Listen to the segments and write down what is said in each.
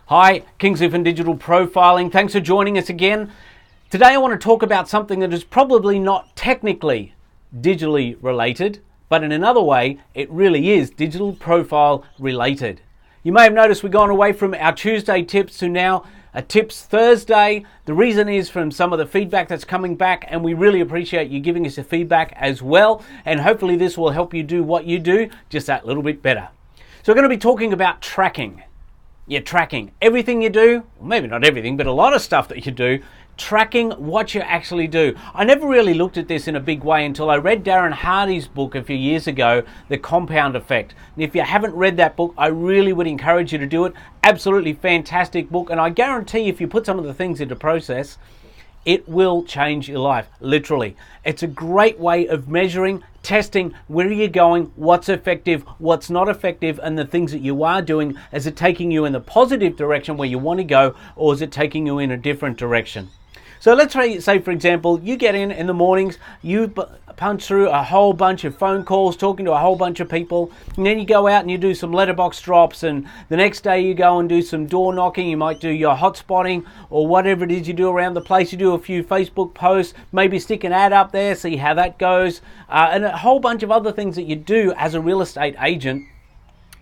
Hi, Kingsley from Digital Profiling. Thanks for joining us again. Today I want to talk about something that is probably not technically digitally related, but in another way, it really is digital profile related. You may have noticed we've gone away from our Tuesday tips to now a Tips Thursday. The reason is from some of the feedback that's coming back, and we really appreciate you giving us your feedback as well. And hopefully this will help you do what you do just that little bit better. So we're going to be talking about tracking. You're tracking everything you do, maybe not everything, but a lot of stuff that you do, tracking what you actually do. I never really looked at this in a big way until I read Darren Hardy's book a few years ago, The Compound Effect. And if you haven't read that book, I really would encourage you to do it. Absolutely fantastic book, and I guarantee if you put some of the things into process, it will change your life, literally. It's a great way of measuring, testing where you're going, what's effective, what's not effective, and the things that you are doing. Is it taking you in the positive direction where you want to go, or is it taking you in a different direction? So let's say, for example, you get in the mornings, you punch through a whole bunch of phone calls, talking to a whole bunch of people, and then you go out and you do some letterbox drops, and the next day you go and do some door knocking. You might do your hot spotting or whatever it is you do around the place. You do a few Facebook posts, maybe stick an ad up there, see how that goes, and a whole bunch of other things that you do as a real estate agent.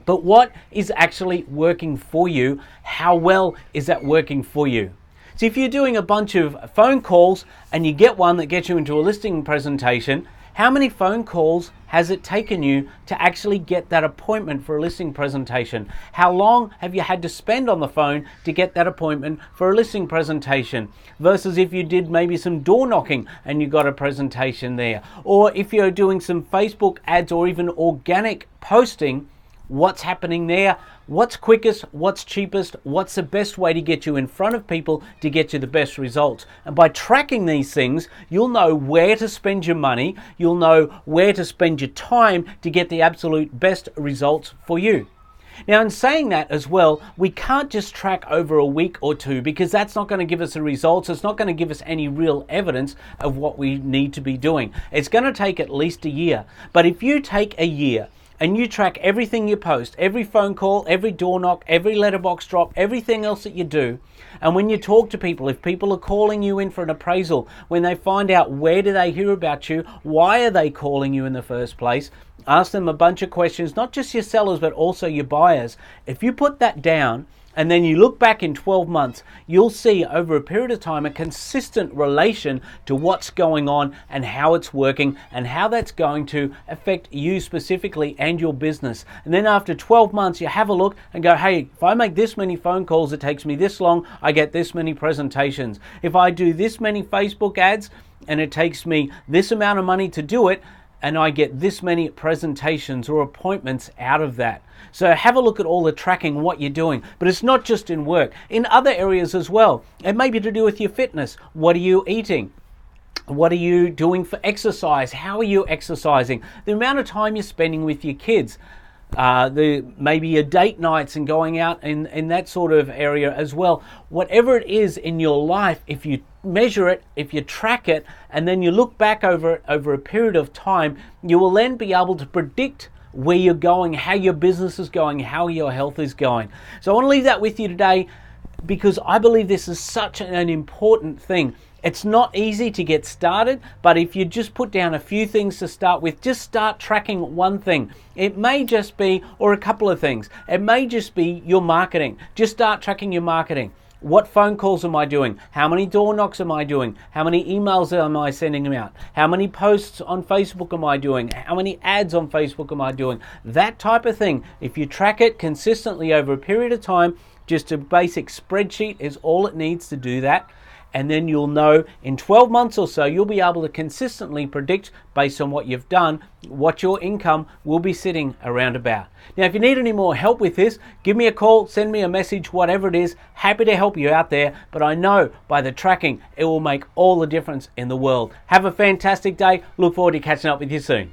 But what is actually working for you? How well is that working for you? So if you're doing a bunch of phone calls and you get one that gets you into a listing presentation, how many phone calls has it taken you to actually get that appointment for a listing presentation? How long have you had to spend on the phone to get that appointment for a listing presentation? Versus if you did maybe some door knocking and you got a presentation there. Or if you're doing some Facebook ads or even organic posting, what's happening there? What's quickest? What's cheapest? What's the best way to get you in front of people to get you the best results? And by tracking these things, you'll know where to spend your money. You'll know where to spend your time to get the absolute best results for you. Now, in saying that as well, we can't just track over a week or two, because that's not going to give us the results. It's not going to give us any real evidence of what we need to be doing. It's going to take at least a year. But if you take a year and you track everything you post, every phone call, every door knock, every letterbox drop, everything else that you do, and when you talk to people, if people are calling you in for an appraisal, when they find out where do they hear about you, why are they calling you in the first place, ask them a bunch of questions, not just your sellers but also your buyers. If you put that down, and then you look back in 12 months, you'll see over a period of time a consistent relation to what's going on and how it's working and how that's going to affect you specifically and your business. And then after 12 months, you have a look and go, hey, if I make this many phone calls, it takes me this long, I get this many presentations. If I do this many Facebook ads and it takes me this amount of money to do it, and I get this many presentations or appointments out of that. So have a look at all the tracking, what you're doing. But it's not just in work, in other areas as well. It may be to do with your fitness. What are you eating? What are you doing for exercise? How are you exercising? The amount of time you're spending with your kids. Maybe your date nights and going out in that sort of area as well. Whatever it is in your life, if you measure it, if you track it, and then you look back over a period of time, you will then be able to predict where you're going, how your business is going, how your health is going. So I want to leave that with you today, because I believe this is such an important thing. It's not easy to get started, but if you just put down a few things to start with, just start tracking one thing. It may just be, or a couple of things. It may just be your marketing. Just start tracking your marketing. What phone calls am I doing? How many door knocks am I doing? How many emails am I sending them out? How many posts on Facebook am I doing? How many ads on Facebook am I doing? That type of thing. If you track it consistently over a period of time, just a basic spreadsheet is all it needs to do that. And then you'll know in 12 months or so, you'll be able to consistently predict based on what you've done, what your income will be sitting around about. Now, if you need any more help with this, give me a call, send me a message, whatever it is. Happy to help you out there. But I know by the tracking, it will make all the difference in the world. Have a fantastic day. Look forward to catching up with you soon.